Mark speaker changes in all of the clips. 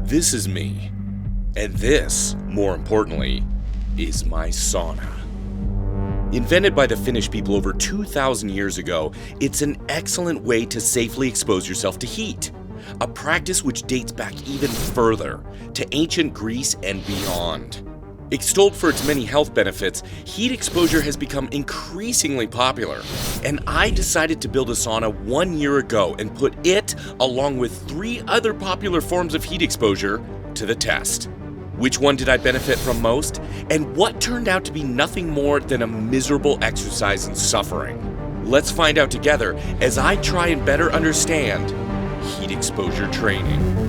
Speaker 1: This is me. And this, more importantly, is my sauna. Invented by the Finnish people over 2,000 years ago, it's an excellent way to safely expose yourself to heat. A practice which dates back even further, to ancient Greece and beyond. Extolled for its many health benefits, heat exposure has become increasingly popular. And I decided to build a sauna 1 year ago and put it, along with 3 other popular forms of heat exposure, to the test. Which one did I benefit from most? And what turned out to be nothing more than a miserable exercise in suffering? Let's find out together as I try and better understand heat exposure training.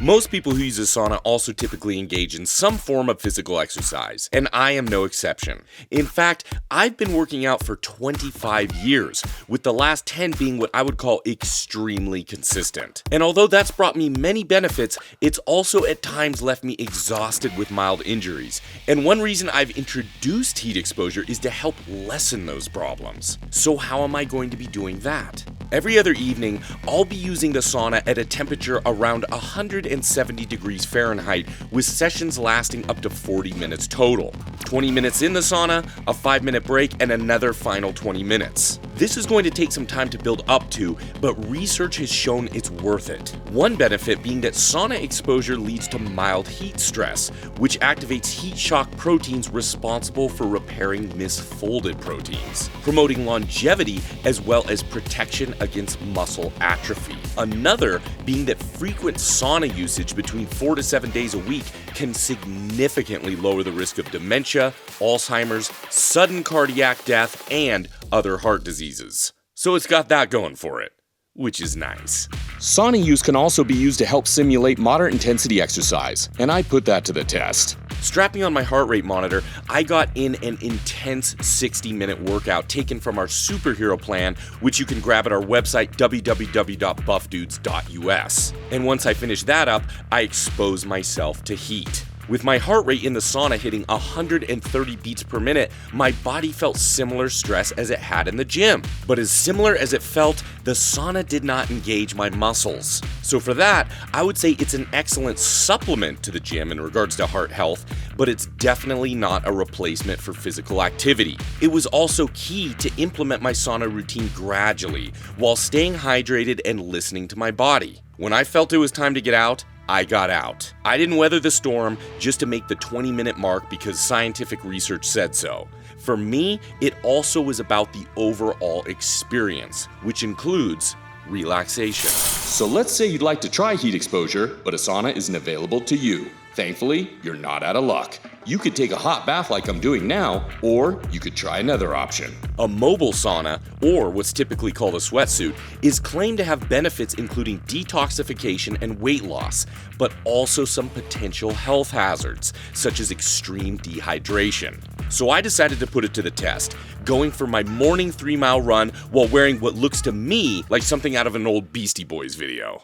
Speaker 1: Most people who use a sauna also typically engage in some form of physical exercise, and I am no exception. In fact, I've been working out for 25 years, with the last 10 being what I would call extremely consistent. And although that's brought me many benefits, it's also at times left me exhausted with mild injuries. And one reason I've introduced heat exposure is to help lessen those problems. So how am I going to be doing that? Every other evening, I'll be using the sauna at a temperature around 170 degrees Fahrenheit, with sessions lasting up to 40 minutes total. 20 minutes in the sauna, a 5-minute break, and another final 20 minutes. This is going to take some time to build up to, but research has shown it's worth it. One benefit being that sauna exposure leads to mild heat stress, which activates heat shock proteins responsible for repairing misfolded proteins, promoting longevity as well as protection against muscle atrophy. Another being that frequent sauna usage between 4 to 7 days a week can significantly lower the risk of dementia, Alzheimer's, sudden cardiac death, and other heart diseases. So it's got that going for it, which is nice. Sauna use can also be used to help simulate moderate intensity exercise, and I put that to the test. Strapping on my heart rate monitor, I got in an intense 60-minute workout taken from our superhero plan, which you can grab at our website www.buffdudes.us. And once I finished that up, I exposed myself to heat. With my heart rate in the sauna hitting 130 beats per minute, my body felt similar stress as it had in the gym. But as similar as it felt, the sauna did not engage my muscles. So for that, I would say it's an excellent supplement to the gym in regards to heart health, but it's definitely not a replacement for physical activity. It was also key to implement my sauna routine gradually, while staying hydrated and listening to my body. When I felt it was time to get out, I got out. I didn't weather the storm just to make the 20-minute mark because scientific research said so. For me, it also was about the overall experience, which includes relaxation. So let's say you'd like to try heat exposure, but a sauna isn't available to you. Thankfully, you're not out of luck. You could take a hot bath like I'm doing now, or you could try another option. A mobile sauna, or what's typically called a sweatsuit, is claimed to have benefits including detoxification and weight loss, but also some potential health hazards, such as extreme dehydration. So I decided to put it to the test, going for my morning 3-mile run while wearing what looks to me like something out of an old Beastie Boys video.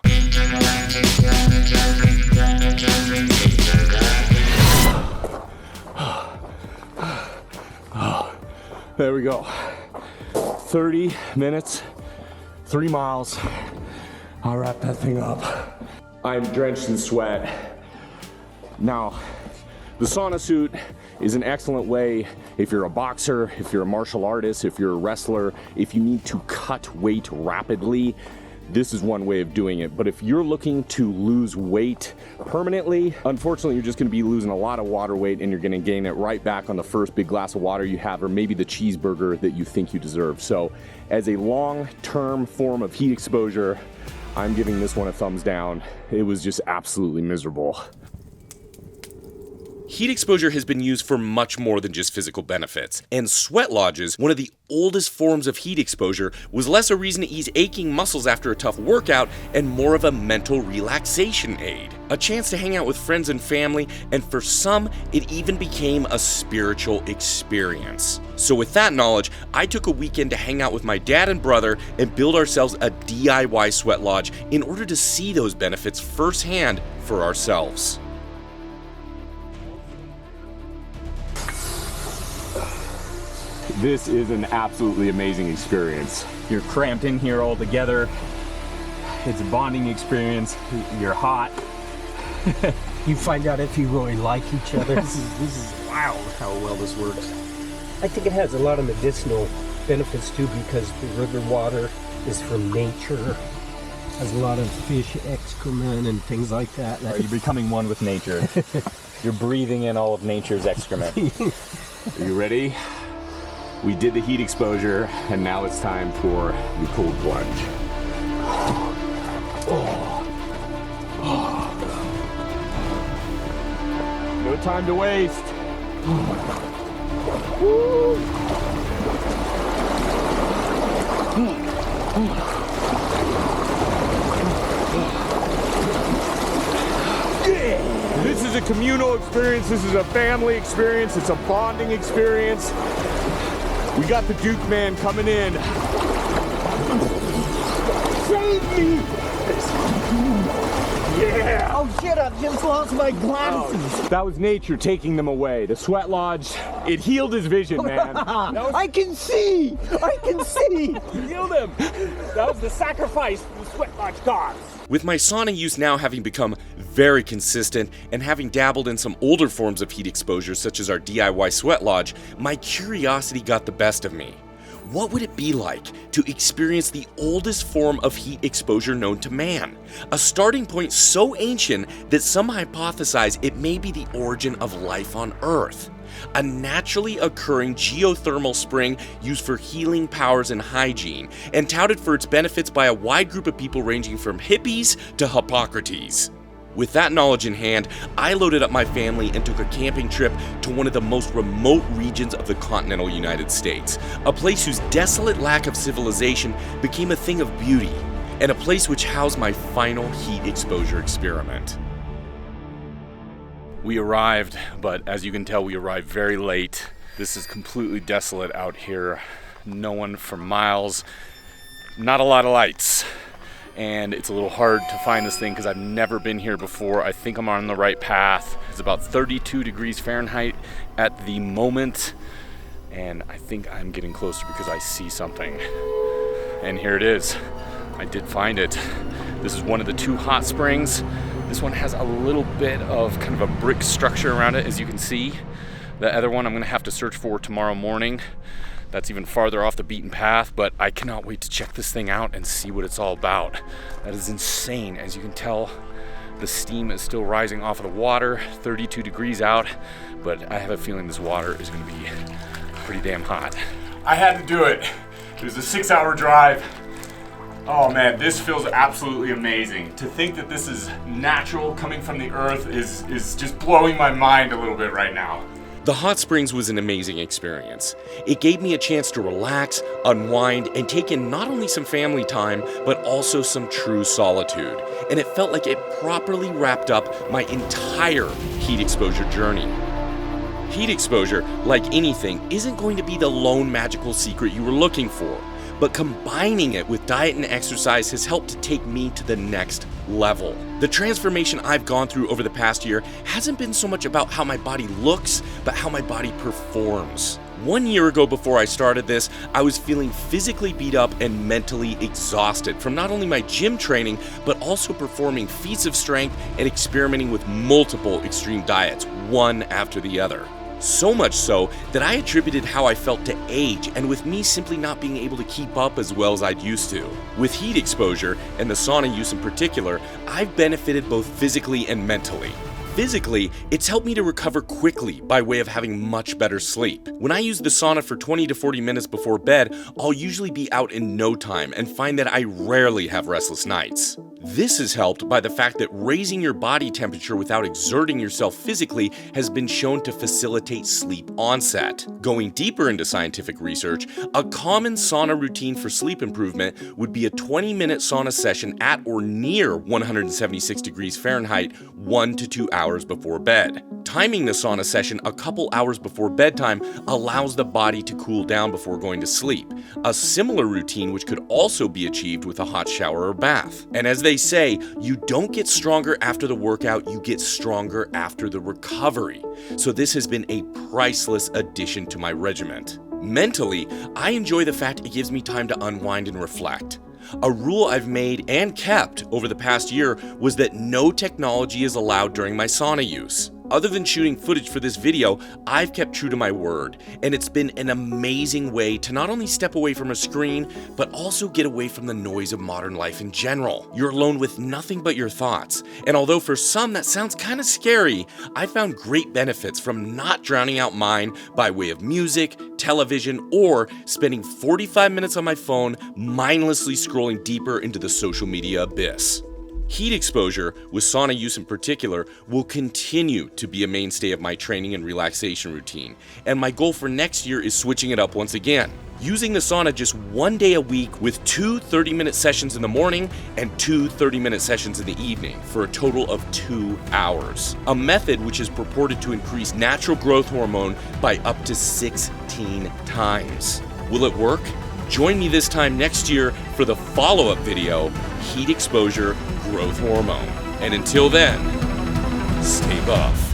Speaker 2: There we go. 30 minutes, 3 miles. I'll wrap that thing up. I'm drenched in sweat. Now, the sauna suit is an excellent way if you're a boxer, if you're a martial artist, if you're a wrestler, if you need to cut weight rapidly. This is one way of doing it. But if you're looking to lose weight permanently, unfortunately, you're just gonna be losing a lot of water weight and you're gonna gain it right back on the first big glass of water you have, or maybe the cheeseburger that you think you deserve. So as a long-term form of heat exposure, I'm giving this one a thumbs down. It was just absolutely miserable.
Speaker 1: Heat exposure has been used for much more than just physical benefits, and sweat lodges, one of the oldest forms of heat exposure, was less a reason to ease aching muscles after a tough workout and more of a mental relaxation aid. A chance to hang out with friends and family, and for some, it even became a spiritual experience. So with that knowledge, I took a weekend to hang out with my dad and brother and build ourselves a DIY sweat lodge in order to see those benefits firsthand for ourselves.
Speaker 2: This is an absolutely amazing experience.
Speaker 3: You're cramped in here all together.
Speaker 2: It's a bonding experience. You're hot.
Speaker 3: You find out if you really like each other. This is wild how well this works. I think it has a lot of medicinal benefits too, because the river water is from nature. Has a lot of fish excrement and things like that.
Speaker 2: Are you becoming one with nature? You're breathing in all of nature's excrement. Are you ready? We did the heat exposure, and now it's time for the cold plunge. No time to waste. This is a communal experience. This is a family experience. It's a bonding experience. We got the Duke man coming in. Save me! Yeah!
Speaker 3: Oh shit, I've just lost my glasses.
Speaker 2: That was nature taking them away. The sweat lodge, it healed his vision, man.
Speaker 3: I can see! I can see!
Speaker 2: Healed him! That was the sacrifice the sweat lodge gods.
Speaker 1: With my sauna use now having become very consistent and having dabbled in some older forms of heat exposure such as our DIY sweat lodge, my curiosity got the best of me. What would it be like to experience the oldest form of heat exposure known to man? A starting point so ancient that some hypothesize it may be the origin of life on Earth. A naturally occurring geothermal spring used for healing powers and hygiene, and touted for its benefits by a wide group of people ranging from hippies to Hippocrates. With that knowledge in hand, I loaded up my family and took a camping trip to one of the most remote regions of the continental United States, a place whose desolate lack of civilization became a thing of beauty, and a place which housed my final heat exposure experiment. We arrived, but as you can tell, we arrived very late. This is completely desolate out here. No one for miles, not a lot of lights. And it's a little hard to find this thing because I've never been here before. I think I'm on the right path. It's about 32 degrees Fahrenheit at the moment, and I think I'm getting closer because I see something. And here it is. I did find it. This is one of the two hot springs. This one has a little bit of kind of a brick structure around it, as you can see. The other one I'm gonna have to search for tomorrow morning. That's even farther off the beaten path, but I cannot wait to check this thing out and see what it's all about. That is insane. As you can tell, the steam is still rising off of the water, 32 degrees out, but I have a feeling this water is gonna be pretty damn hot.
Speaker 2: I had to do it. It was a 6-hour drive. Oh man, this feels absolutely amazing. To think that this is natural coming from the earth is just blowing my mind a little bit right now.
Speaker 1: The hot springs was an amazing experience. It gave me a chance to relax, unwind, and take in not only some family time, but also some true solitude. And it felt like it properly wrapped up my entire heat exposure journey. Heat exposure, like anything, isn't going to be the lone magical secret you were looking for, but combining it with diet and exercise has helped to take me to the next level. The transformation I've gone through over the past year hasn't been so much about how my body looks, but how my body performs. 1 year ago, before I started this, I was feeling physically beat up and mentally exhausted from not only my gym training, but also performing feats of strength and experimenting with multiple extreme diets, one after the other. So much so that I attributed how I felt to age, and with me simply not being able to keep up as well as I'd used to. With heat exposure, and the sauna use in particular, I've benefited both physically and mentally. Physically, it's helped me to recover quickly by way of having much better sleep. When I use the sauna for 20 to 40 minutes before bed, I'll usually be out in no time and find that I rarely have restless nights. This is helped by the fact that raising your body temperature without exerting yourself physically has been shown to facilitate sleep onset. Going deeper into scientific research, a common sauna routine for sleep improvement would be a 20-minute sauna session at or near 176 degrees Fahrenheit 1 to 2 hours before bed. Timing the sauna session a couple hours before bedtime allows the body to cool down before going to sleep, a similar routine which could also be achieved with a hot shower or bath. And as they say, you don't get stronger after the workout, you get stronger after the recovery. So this has been a priceless addition to my regimen. Mentally, I enjoy the fact it gives me time to unwind and reflect. A rule I've made and kept over the past year was that no technology is allowed during my sauna use. Other than shooting footage for this video, I've kept true to my word, and it's been an amazing way to not only step away from a screen, but also get away from the noise of modern life in general. You're alone with nothing but your thoughts, and although for some that sounds kind of scary, I found great benefits from not drowning out mine by way of music, television, or spending 45 minutes on my phone mindlessly scrolling deeper into the social media abyss. Heat exposure, with sauna use in particular, will continue to be a mainstay of my training and relaxation routine, and my goal for next year is switching it up once again. Using the sauna just 1 day a week with 2 30-minute sessions in the morning and 2 30-minute sessions in the evening for a total of 2 hours. A method which is purported to increase natural growth hormone by up to 16 times. Will it work? Join me this time next year for the follow-up video, Heat Exposure Growth Hormone. And until then, stay buff.